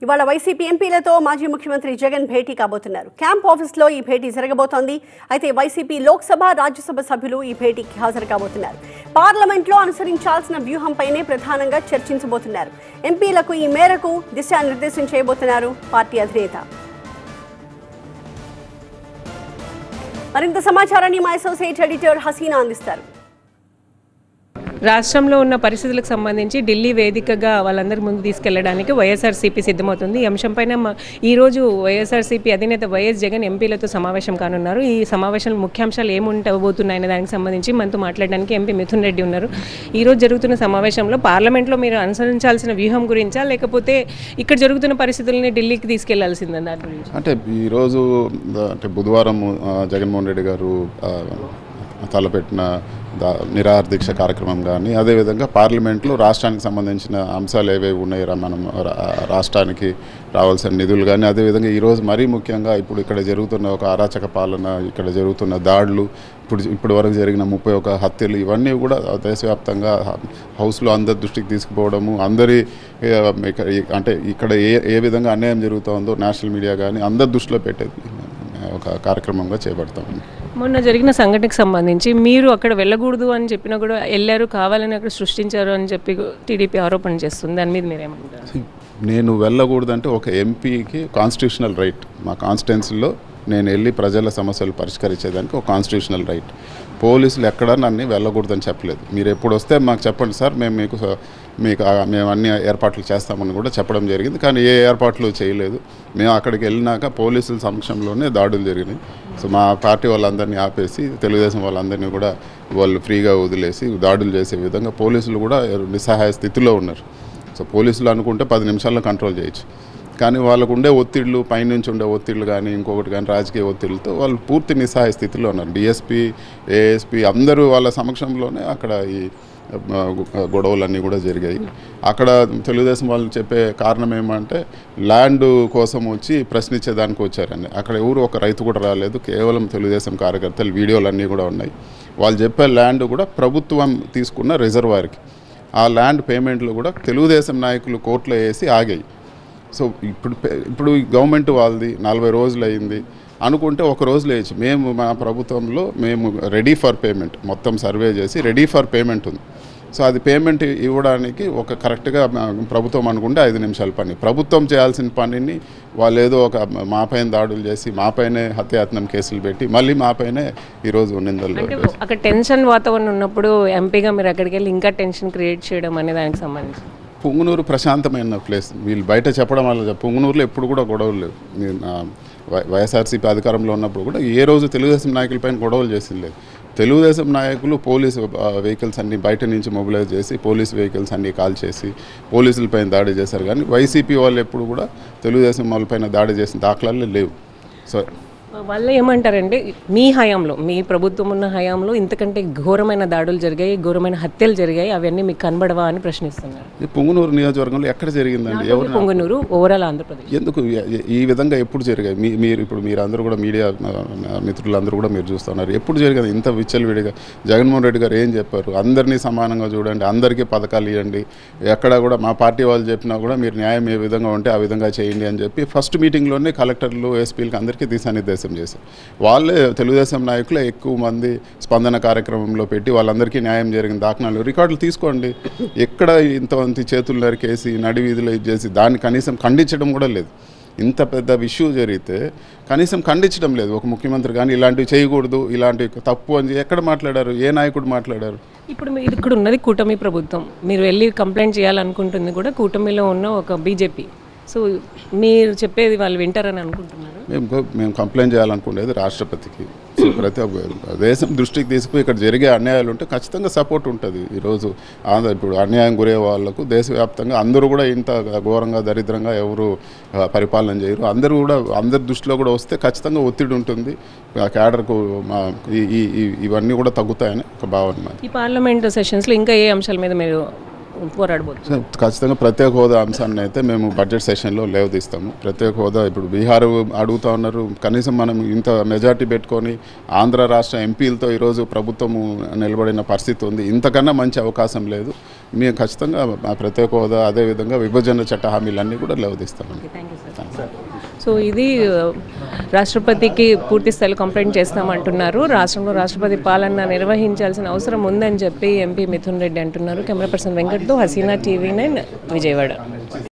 ఇవాళ వైసీపీ ఎంపీలతో మాజీ ముఖ్యమంత్రి జగన్ భేటీ కాబోతున్నారు. క్యాంప్ ఆఫీస్లో ఈ భేటీ జరగబోతోంది. అయితే వైసీపీ లోక్సభ, రాజ్యసభ సభ్యులు ఈ భేటీకి హాజరు కాబోతున్నారు. పార్లమెంట్లో అనుసరించాల్సిన వ్యూహంపైనే ప్రధానంగా చర్చించబోతున్నారు. ఎంపీలకు ఈ మేరకు దిశానిర్దేశం చేయబోతున్నారు పార్టీ అధినేత. మరింత సమాచారాన్ని మా అసోసియేట్ ఎడిటర్ హసీనా అందిస్తారు. రాష్ట్రంలో ఉన్న పరిస్థితులకు సంబంధించి ఢిల్లీ వేదికగా వాళ్ళందరి ముందు తీసుకెళ్లడానికి వైఎస్ఆర్సీపీ సిద్ధమవుతుంది. ఈ అంశంపైన ఈరోజు వైఎస్ఆర్సీపీ అధినేత వైఎస్ జగన్ ఎంపీలతో సమావేశం కానున్నారు. ఈ సమావేశంలో ముఖ్యాంశాలు ఏముండబోతున్నాయనే దానికి సంబంధించి మనతో మాట్లాడడానికి ఎంపీ మిథున్ రెడ్డి ఉన్నారు. ఈరోజు జరుగుతున్న సమావేశంలో పార్లమెంట్లో మీరు అనుసరించాల్సిన వ్యూహం గురించా, లేకపోతే ఇక్కడ జరుగుతున్న పరిస్థితులని ఢిల్లీకి తీసుకెళ్లాల్సిందా దాని గురించి? అంటే ఈరోజు అంటే బుధవారం జగన్మోహన్ రెడ్డి గారు తలపెట్టిన నిరాహార దీక్ష కార్యక్రమం కానీ, అదేవిధంగా పార్లమెంట్లో రాష్ట్రానికి సంబంధించిన అంశాలు ఏవేవి ఉన్నాయో మనం రాష్ట్రానికి రావాల్సిన నిధులు కానీ, అదేవిధంగా ఈరోజు మరీ ముఖ్యంగా ఇప్పుడు ఇక్కడ జరుగుతున్న ఒక అరాచక పాలన, ఇక్కడ జరుగుతున్న దాడులు, ఇప్పటి వరకు జరిగిన 31 హత్యలు, ఇవన్నీ కూడా దేశవ్యాప్తంగా హౌస్లో అందరి దృష్టికి తీసుకుపోవడము, అందరి అంటే ఇక్కడ ఏ విధంగా అన్యాయం జరుగుతుందో నేషనల్ మీడియా కానీ అందరి దృష్టిలో పెట్టేది ఒక కార్యక్రమంగా చేపడతామండి. మొన్న జరిగిన సంఘటనకు సంబంధించి మీరు అక్కడ వెళ్ళకూడదు అని చెప్పినా కూడా వెళ్ళారు, కావాలని అక్కడ సృష్టించారు అని చెప్పి టీడీపీ ఆరోపణ చేస్తుంది. దాని మీద మీరేమంటారు? నేను వెళ్ళకూడదంటే ఒక ఎంపీకి కాన్స్టిట్యూషనల్ రైట్. మా కాన్స్టిట్యున్సీలో నేను వెళ్ళి ప్రజల సమస్యలు పరిష్కరించేదానికి ఒక కాన్స్టిట్యూషనల్ రైట్. పోలీసులు ఎక్కడా నన్ను వెళ్ళకూడదని చెప్పలేదు. మీరు ఎప్పుడు వస్తే మాకు చెప్పండి సార్, మేము అన్ని ఏర్పాట్లు చేస్తామని కూడా చెప్పడం జరిగింది. కానీ ఏ ఏర్పాట్లు చేయలేదు. మేము అక్కడికి వెళ్ళినాక పోలీసుల సమక్షంలోనే దాడులు జరిగినాయి. సో మా పార్టీ వాళ్ళందరినీ ఆపేసి తెలుగుదేశం వాళ్ళందరినీ కూడా వాళ్ళు ఫ్రీగా వదిలేసి దాడులు చేసే విధంగా పోలీసులు కూడా నిస్సహాయ స్థితిలో ఉన్నారు. సో పోలీసులు అనుకుంటే 10 నిమిషాల్లో కంట్రోల్ చేయొచ్చు. కానీ వాళ్ళకు ఉండే ఒత్తిళ్లు, పైనుంచి ఉండే ఒత్తిళ్లు కానీ ఇంకొకటి కానీ రాజకీయ ఒత్తిళ్లతో వాళ్ళు పూర్తి నిస్సహాయ స్థితిలో ఉన్నారు. డిఎస్పీ, ఏఎస్పీ అందరూ వాళ్ళ సమక్షంలోనే అక్కడ ఈ గొడవలన్నీ కూడా జరిగాయి. అక్కడ తెలుగుదేశం వాళ్ళు చెప్పే కారణం ఏమంటే ల్యాండ్ కోసం వచ్చి ప్రశ్నించేదానికి వచ్చారండి. అక్కడ ఎవరు ఒక రైతు కూడా రాలేదు, కేవలం తెలుగుదేశం కార్యకర్తలు. వీడియోలన్నీ కూడా ఉన్నాయి. వాళ్ళు చెప్పే ల్యాండ్ కూడా ప్రభుత్వం తీసుకున్న రిజర్వాయర్కి. ఆ ల్యాండ్ పేమెంట్లు కూడా తెలుగుదేశం నాయకులు కోర్టులో వేసి ఆగాయి. సో ఇప్పుడు గవర్నమెంట్ వాళ్ళది 40 రోజులు అయింది అనుకుంటే ఒక రోజు లేచి మేము మా ప్రభుత్వంలో మేము రెడీ ఫర్ పేమెంట్ మొత్తం సర్వే చేసి రెడీ ఫర్ పేమెంట్ ఉంది. సో అది పేమెంట్ ఇవ్వడానికి ఒక కరెక్ట్గా ప్రభుత్వం అనుకుంటే 5 నిమిషాల పని. ప్రభుత్వం చేయాల్సిన పనిని వాళ్ళు ఏదో ఒక మాపైన దాడులు చేసి మాపైనే హత్యాయత్నం కేసులు పెట్టి మళ్ళీ మాపైనే ఈరోజు నిందలు. అక్కడ టెన్షన్ వాతావరణం ఉన్నప్పుడు ఎంపీగా మీరు అక్కడికి వెళ్ళి ఇంకా టెన్షన్ క్రియేట్ చేయడం అనే దానికి సంబంధించి పుంగనూరు ప్రశాంతమైన ప్లేస్. వీళ్ళు బయట చెప్పడం వల్ల పుంగనూరులో ఎప్పుడు కూడా గొడవలు లేవు. వైఎస్ఆర్సీపీ అధికారంలో ఉన్నప్పుడు కూడా ఏ రోజు తెలుగుదేశం నాయకులపైన గొడవలు చేసింది లేదు. తెలుగుదేశం నాయకులు పోలీసు వెహికల్స్ అన్ని బయట నుంచి మొబిలైజ్ చేసి పోలీస్ వెహికల్స్ అన్ని కాల్ చేసి పోలీసులపైన దాడి చేశారు. కానీ వైసీపీ వాళ్ళు ఎప్పుడు కూడా తెలుగుదేశం వాళ్ళపైన దాడి చేసిన దాఖలాలు లేవు. సో వాళ్ళు ఏమంటారంటే మీ హయాంలో, మీ ప్రభుత్వం ఉన్న హయాంలో ఇంతకంటే ఘోరమైన దాడులు జరిగాయి, ఘోరమైన హత్యలు జరిగాయి, అవన్నీ మీకు కనబడవా అని ప్రశ్నిస్తున్నారు. ఈ పుంగనూరు నియోజకవర్గంలో ఎక్కడ జరిగిందండి? ఎవరు? పుంగనూరు ఓవరాల్ ఆంధ్రప్రదేశ్. ఎందుకు ఈ విధంగా ఎప్పుడు జరిగాయి? మీరందరూ కూడా మీడియా మిత్రులందరూ కూడా మీరు చూస్తున్నారు. ఎప్పుడు జరిగింది ఇంత విచ్చలవిడిగా? జగన్మోహన్ రెడ్డి గారు ఏం చెప్పారు? అందరినీ సమానంగా చూడండి, అందరికీ పథకాలు ఇవ్వండి, ఎక్కడ కూడా మా పార్టీ వాళ్ళు చెప్పినా కూడా మీరు న్యాయం ఏ విధంగా ఉంటే ఆ విధంగా చేయండి అని చెప్పి ఫస్ట్ మీటింగ్లోనే కలెక్టర్లు, ఎస్పీలకు అందరికీ దిశానిర్దేశం చేశారు. వాళ్ళే తెలుగుదేశం నాయకులే ఎక్కువ మంది స్పందన కార్యక్రమంలో పెట్టి వాళ్ళందరికీ న్యాయం జరిగిన దాఖలాలు రికార్డులు తీసుకోండి. ఎక్కడ ఇంతమంది చేతులు నరికేసి నడి వీధిలో ఇది చేసి దాన్ని కనీసం ఖండించడం కూడా లేదు. ఇంత పెద్ద ఇష్యూ జరిగితే కనీసం ఖండించడం లేదు ఒక ముఖ్యమంత్రి. కానీ ఇలాంటివి చేయకూడదు, ఇలాంటివి తప్పు అని ఎక్కడ మాట్లాడారు? ఏ నాయకుడు మాట్లాడారు? ఇప్పుడు మీరు ఇక్కడ ఉన్నది కూటమి ప్రభుత్వం, మీరు వెళ్ళి కంప్లైంట్ చేయాలనుకుంటుంది కూడా కూటమిలో ఉన్న ఒక బీజేపీ. సో మీరు చెప్పేది వాళ్ళు వింటారని అనుకుంటున్నారు? మేము కంప్లైంట్ చేయాలనుకునేది రాష్ట్రపతికి. సో ప్రతి దేశం దృష్టికి తీసుకుని ఇక్కడ జరిగే అన్యాయాలు ఉంటే ఖచ్చితంగా సపోర్ట్ ఉంటుంది. ఈరోజు ఇప్పుడు అన్యాయం గురే వాళ్ళకు దేశవ్యాప్తంగా అందరూ కూడా ఇంత ఘోరంగా దరిద్రంగా ఎవరు పరిపాలన చేయరు. అందరి దృష్టిలో కూడా వస్తే ఖచ్చితంగా ఒత్తిడి ఉంటుంది. క్యాడర్కు ఇవన్నీ కూడా తగ్గుతాయని ఒక భావన. ఈ పార్లమెంట్ సెషన్స్లో ఇంకా ఏ అంశాల మీద మీరు పోరాడబోతున్నారు? ఖచ్చితంగా ప్రత్యేక హోదా అంశాన్ని అయితే మేము బడ్జెట్ సెషన్లో లేవదీస్తాము. ప్రత్యేక హోదా ఇప్పుడు బీహార్ అడుగుతూ ఉన్నారు, కనీసం మనం ఇంత మెజార్టీ పెట్టుకొని ఆంధ్ర రాష్ట్ర ఎంపీలతో ఈరోజు ప్రభుత్వము నిలబడిన పరిస్థితి ఉంది. ఇంతకన్నా మంచి అవకాశం లేదు. మేము ఖచ్చితంగా ఆ ప్రత్యేక హోదా అదేవిధంగా విభజన చట్ట హామీలన్నీ కూడా లేవదీస్తామండి. సో ఇది రాష్ట్రపతికి పూర్తి స్థాయిలో కంప్లైంట్ చేస్తామంటున్నారు. రాష్ట్రంలో రాష్ట్రపతి పాలన నిర్వహించాల్సిన అవసరం ఉందని చెప్పి ఎంపీ మిథున్ రెడ్డి అంటున్నారు. కెమెరా పర్సన్ వెంకట్తో హసీనా, TV9 విజయవాడ.